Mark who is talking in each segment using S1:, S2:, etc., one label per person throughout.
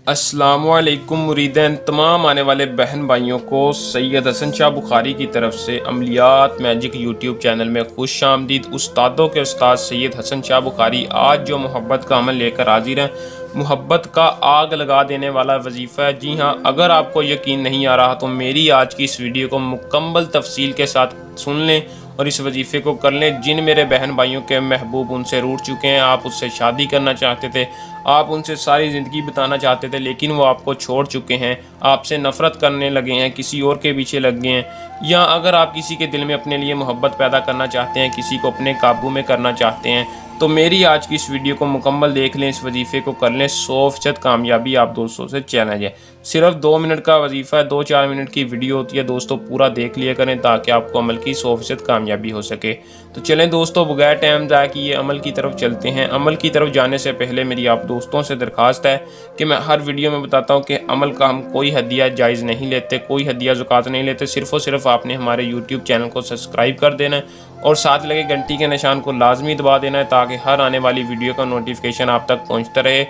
S1: السلام علیکم مریدین، تمام آنے والے بہن بھائیوں کو سید حسن شاہ بخاری کی طرف سے عملیات میجک یوٹیوب چینل میں خوش آمدید۔ استادوں کے استاد سید حسن شاہ بخاری آج جو محبت کا عمل لے کر حاضر ہیں، محبت کا آگ لگا دینے والا وظیفہ ہے۔ جی ہاں، اگر آپ کو یقین نہیں آ رہا تو میری آج کی اس ویڈیو کو مکمل تفصیل کے ساتھ سن لیں اور اس وظیفے کو کر لیں۔ جن میرے بہن بھائیوں کے محبوب ان سے روٹھ چکے ہیں، آپ اس سے شادی کرنا چاہتے تھے، آپ ان سے ساری زندگی بتانا چاہتے تھے لیکن وہ آپ کو چھوڑ چکے ہیں، آپ سے نفرت کرنے لگے ہیں، کسی اور کے پیچھے لگ گئے ہیں، یا اگر آپ کسی کے دل میں اپنے لیے محبت پیدا کرنا چاہتے ہیں، کسی کو اپنے قابو میں کرنا چاہتے ہیں، تو میری آج کی اس ویڈیو کو مکمل دیکھ لیں، اس وظیفے کو کر لیں۔ 100% کامیابی آپ دوستوں سے چیلنج ہے۔ صرف 2 منٹ کا وظیفہ ہے، 2-4 منٹ کی ویڈیو ہوتی ہے دوستوں، پورا دیکھ لیا کریں تاکہ آپ کو عمل کی 100% کامیابی ہو سکے۔ تو چلیں دوستوں، بغیر ٹائم ضائع کیے عمل کی طرف چلتے ہیں۔ عمل کی طرف جانے سے پہلے میری آپ دوستوں سے درخواست ہے کہ میں ہر ویڈیو میں بتاتا ہوں کہ عمل کا ہم کوئی ہدیہ جائز نہیں لیتے، کوئی ہدیہ زکوٰۃ نہیں لیتے، صرف اور صرف آپ نے ہمارے یوٹیوب چینل کو سبسکرائب کر دینا ہے اور ساتھ لگے گھنٹی کے نشان کو لازمی دبا دینا ہے تاکہ ہر آنے والی ویڈیو کا نوٹیفیکیشن آپ تک پہنچتا رہے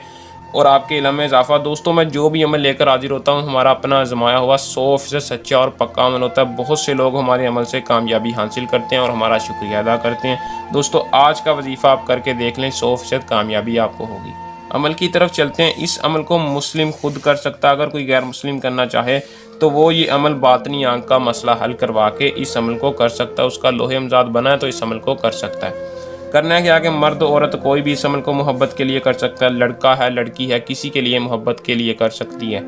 S1: اور آپ کے علم میں اضافہ۔ دوستوں، میں جو بھی عمل لے کر حاضر ہوتا ہوں ہمارا اپنا آزمایا ہوا 100% سچا اور پکا عمل ہوتا ہے۔ بہت سے لوگ ہمارے عمل سے کامیابی حاصل کرتے ہیں اور ہمارا شکریہ ادا کرتے ہیں۔ دوستوں، آج کا وظیفہ آپ کر کے دیکھ لیں، 100% کامیابی آپ کو ہوگی۔ عمل کی طرف چلتے ہیں۔ اس عمل کو مسلم خود کر سکتا ہے، اگر کوئی غیر مسلم کرنا چاہے تو وہ یہ عمل باطنی آنکھ کا مسئلہ حل کروا کے اس عمل کو کر سکتا ہے، اس کا لوح امزاد بنا ہے تو اس عمل کو کر سکتا ہے۔ کرنا ہے کیا کہ مرد عورت کوئی بھی اس عمل کو محبت کے لیے کر سکتا ہے، لڑکا ہے لڑکی ہے، کسی کے لیے محبت کے لیے کر سکتی ہے۔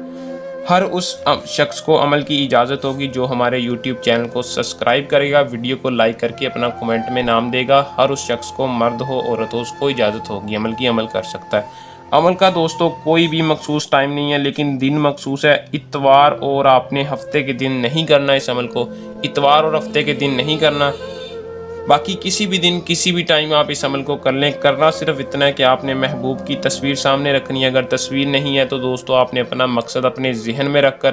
S1: ہر اس شخص کو عمل کی اجازت ہوگی جو ہمارے یوٹیوب چینل کو سبسکرائب کرے گا، ویڈیو کو لائک کر کے اپنا کمنٹ میں نام دے گا۔ ہر اس شخص کو، مرد ہو عورت ہو، اس کو اجازت ہوگی عمل کی، عمل کر سکتا ہے۔ عمل کا دوستوں کوئی بھی مخصوص ٹائم نہیں ہے لیکن دن مخصوص ہے۔ اتوار اور آپ نے ہفتے کے دن نہیں کرنا اس عمل کو، اتوار اور ہفتے کے دن نہیں کرنا، باقی کسی بھی دن کسی بھی ٹائم آپ اس عمل کو کر لیں۔ کرنا صرف اتنا ہے کہ آپ نے محبوب کی تصویر سامنے رکھنی ہے۔ اگر تصویر نہیں ہے تو دوستوں آپ نے اپنا مقصد اپنے ذہن میں رکھ کر،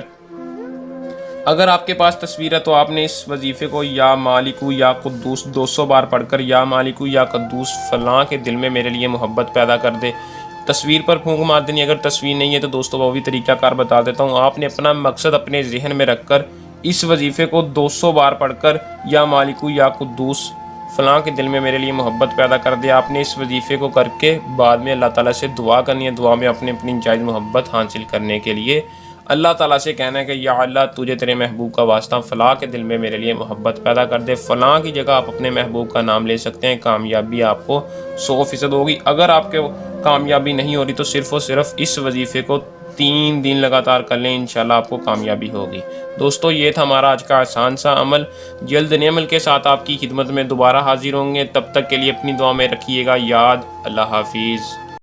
S1: اگر آپ کے پاس تصویر ہے تو آپ نے اس وظیفے کو یا مالکو یا قدوس 200 بار پڑھ کر، یا مالکو یا قدوس فلاں کے دل میں میرے لیے محبت پیدا کر دے، تصویر پر پھونک مار دینی۔ اگر تصویر نہیں ہے تو دوستوں وہ بھی طریقہ کار بتا دیتا ہوں۔ آپ نے اپنا مقصد اپنے ذہن میں رکھ کر اس وظیفے کو 200 بار پڑھ کر، یا مالکو یا قدوس فلاں کے دل میں میرے لیے محبت پیدا کر دے، آپ نے اس وظیفے کو کر کے بعد میں اللہ تعالیٰ سے دعا کرنی ہے۔ دعا میں اپنی جائز محبت حاصل کرنے کے لیے اللہ تعالیٰ سے کہنا ہے کہ یا اللہ، تجھے تیرے محبوب کا واسطہ، فلاں کے دل میں میرے لیے محبت پیدا کر دے۔ فلاں کی جگہ آپ اپنے محبوب کا نام لے سکتے ہیں، کامیابی آپ کو 100% ہوگی۔ اگر آپ کے کامیابی نہیں ہو رہی تو صرف اور صرف اس وظیفے کو 3 دن لگاتار کر لیں، انشاءاللہ آپ کو کامیابی ہوگی۔ دوستو، یہ تھا ہمارا آج کا آسان سا عمل۔ جلد نئے عمل کے ساتھ آپ کی خدمت میں دوبارہ حاضر ہوں گے، تب تک کے لیے اپنی دعا میں رکھیے گا یاد۔ اللہ حافظ۔